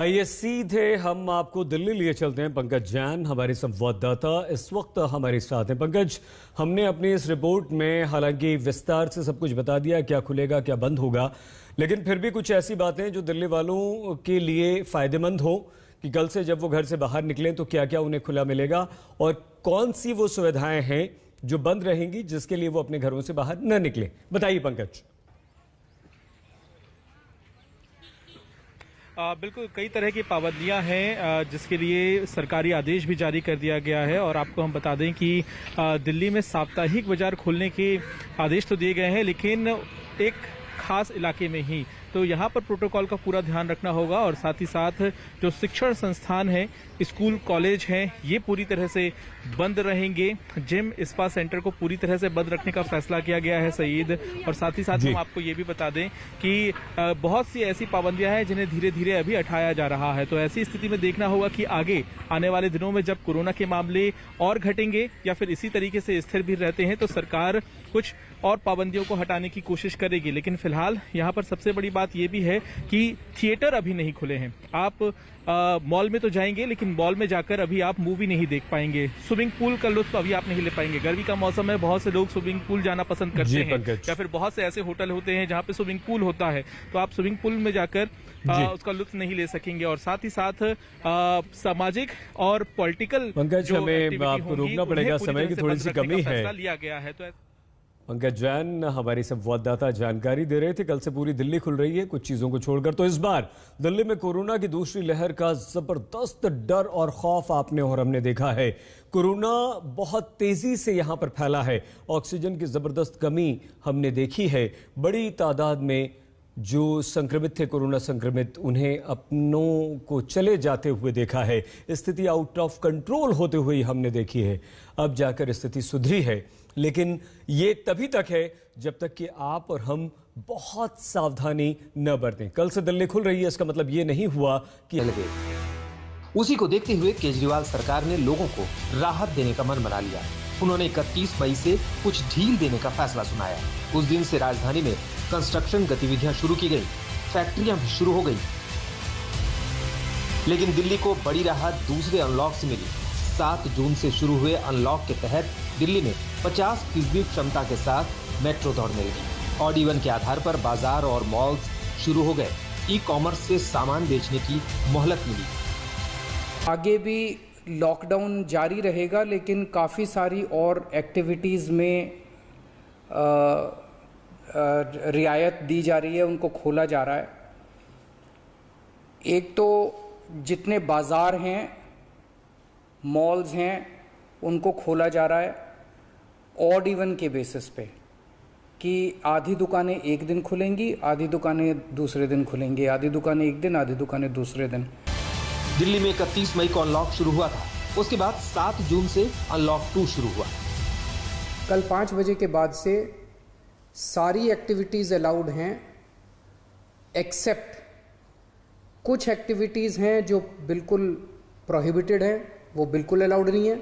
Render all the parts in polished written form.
आइए सीधे हम आपको दिल्ली लिए चलते हैं। पंकज जैन हमारे संवाददाता इस वक्त हमारे साथ हैं। पंकज, हमने अपनी इस रिपोर्ट में हालांकि विस्तार से सब कुछ बता दिया, क्या खुलेगा क्या बंद होगा, लेकिन फिर भी कुछ ऐसी बातें जो दिल्ली वालों के लिए फायदेमंद हो कि कल से जब वो घर से बाहर निकलें तो क्या क्या उन्हें खुला मिलेगा और कौन सी वो सुविधाएं हैं जो बंद रहेंगी जिसके लिए वो अपने घरों से बाहर न निकलें। बताइए पंकज। बिल्कुल, कई तरह की पाबंदियां हैं जिसके लिए सरकारी आदेश भी जारी कर दिया गया है। और आपको हम बता दें कि दिल्ली में साप्ताहिक बाजार खोलने के आदेश तो दिए गए हैं, लेकिन एक खास इलाके में ही। तो यहाँ पर प्रोटोकॉल का पूरा ध्यान रखना होगा और साथ ही साथ जो शिक्षण संस्थान है, स्कूल कॉलेज हैं, ये पूरी तरह से बंद रहेंगे। जिम स्पा सेंटर को पूरी तरह से बंद रखने का फैसला किया गया है सईद। और साथ ही साथ हम आपको ये भी बता दें कि बहुत सी ऐसी पाबंदियां हैं जिन्हें धीरे धीरे अभी हटाया जा रहा है। तो ऐसी स्थिति में देखना होगा कि आगे आने वाले दिनों में जब कोरोना के मामले और घटेंगे या फिर इसी तरीके से स्थिर भी रहते हैं तो सरकार कुछ और पाबंदियों को हटाने की कोशिश करेगी। लेकिन फिलहाल यहाँ पर सबसे बड़ी बात यह भी है कि थिएटर अभी नहीं खुले हैं। आप मॉल में तो जाएंगे, लेकिन मॉल में जाकर अभी आप मूवी नहीं देख पाएंगे। स्विमिंग पूल का लुत्फ अभी आप नहीं ले पाएंगे। गर्मी का मौसम है, बहुत से लोग स्विमिंग पूल जाना पसंद करते हैं, या फिर बहुत से ऐसे होटल होते हैं जहां पे स्विमिंग पूल होता है, तो आप स्विमिंग पूल में जाकर उसका लुत्फ नहीं ले सकेंगे। और साथ ही साथ सामाजिक और पॉलिटिकल पंकज, हमें आपको रोकना पड़ेगा, समय की थोड़ी सी कमी है। लिया गया है। तो पंकज जैन हमारी संवाददाता जानकारी दे रहे थे। कल से पूरी दिल्ली खुल रही है कुछ चीजों को छोड़कर। तो इस बार दिल्ली में कोरोना की दूसरी लहर का जबरदस्त डर और खौफ आपने और हमने देखा है। कोरोना बहुत तेजी से यहां पर फैला है। ऑक्सीजन की जबरदस्त कमी हमने देखी है। बड़ी तादाद में जो संक्रमित थे, कोरोना संक्रमित, उन्हें अपनों को चले जाते हुए देखा है। स्थिति आउट ऑफ कंट्रोल होते हुए हमने देखी है। अब जाकर स्थिति सुधरी है, लेकिन ये तभी तक है जब तक कि आप और हम बहुत सावधानी न बरतें। कल से दिल्ली खुल रही है, इसका मतलब ये नहीं हुआ कि लगे। उसी को देखते हुए केजरीवाल सरकार ने लोगों को राहत देने का मन बना लिया। उन्होंने 31 मई से कुछ ढील देने का फैसला सुनाया। उस दिन से राजधानी में कंस्ट्रक्शन गतिविधियां शुरू की गई, फैक्ट्रियां भी शुरू हो गई। लेकिन दिल्ली को बड़ी राहत दूसरे अनलॉक से मिली। 7 जून से शुरू हुए अनलॉक के तहत दिल्ली में 50% क्षमता के साथ मेट्रो दौड़ मिलेगी। ऑड इवन के आधार पर बाजार और मॉल्स शुरू हो गए। ई कॉमर्स से सामान बेचने की मोहलत मिली। आगे भी लॉकडाउन जारी रहेगा, लेकिन काफ़ी सारी और एक्टिविटीज़ में रियायत दी जा रही है, उनको खोला जा रहा है। एक तो जितने बाज़ार हैं, मॉल्स हैं, उनको खोला जा रहा है ऑड इवन के बेसिस पे, कि आधी दुकानें एक दिन खुलेंगी, आधी दुकानें दूसरे दिन खुलेंगी, आधी दुकानें एक दिन, आधी दुकानें दूसरे दिन। दिल्ली में 31 मई को अनलॉक शुरू हुआ था। उसके बाद 7 जून से अनलॉक 2 शुरू हुआ। कल 5 बजे के बाद से सारी एक्टिविटीज़ अलाउड हैं, एक्सेप्ट कुछ एक्टिविटीज़ हैं जो बिल्कुल प्रोहिबिटेड हैं, वो बिल्कुल अलाउड नहीं है।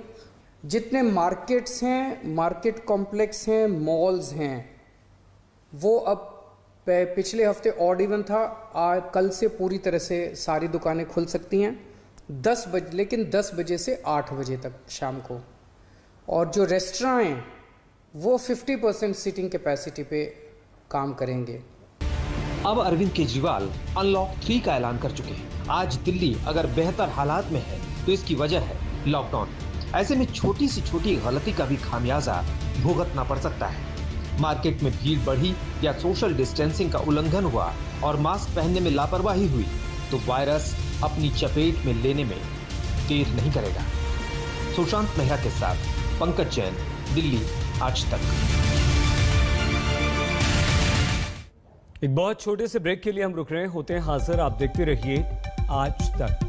जितने मार्केट्स हैं, मार्केट कॉम्प्लेक्स हैं, मॉल्स हैं, वो अब पिछले हफ्ते ऑड इवन था, कल से पूरी तरह से सारी दुकानें खुल सकती हैं 10 बजे, लेकिन 10 बजे से 8 बजे तक शाम को। और जो रेस्टोरेंट हैं वो 50% सीटिंग कैपेसिटी पे काम करेंगे। अब अरविंद केजरीवाल अनलॉक 3 का ऐलान कर चुके हैं। आज दिल्ली अगर बेहतर हालात में है तो इसकी वजह है लॉकडाउन। ऐसे में छोटी सी छोटी गलती का भी खामियाजा भुगतना पड़ सकता है। मार्केट में भीड़ बढ़ी या सोशल डिस्टेंसिंग का उल्लंघन हुआ और मास्क पहनने में लापरवाही हुई तो वायरस अपनी चपेट में लेने में देर नहीं करेगा। सुशांत मेहरा के साथ पंकज जैन, दिल्ली आज तक। एक बहुत छोटे से ब्रेक के लिए हम रुक रहे होते हैं हाजिर। आप देखते रहिए आज तक।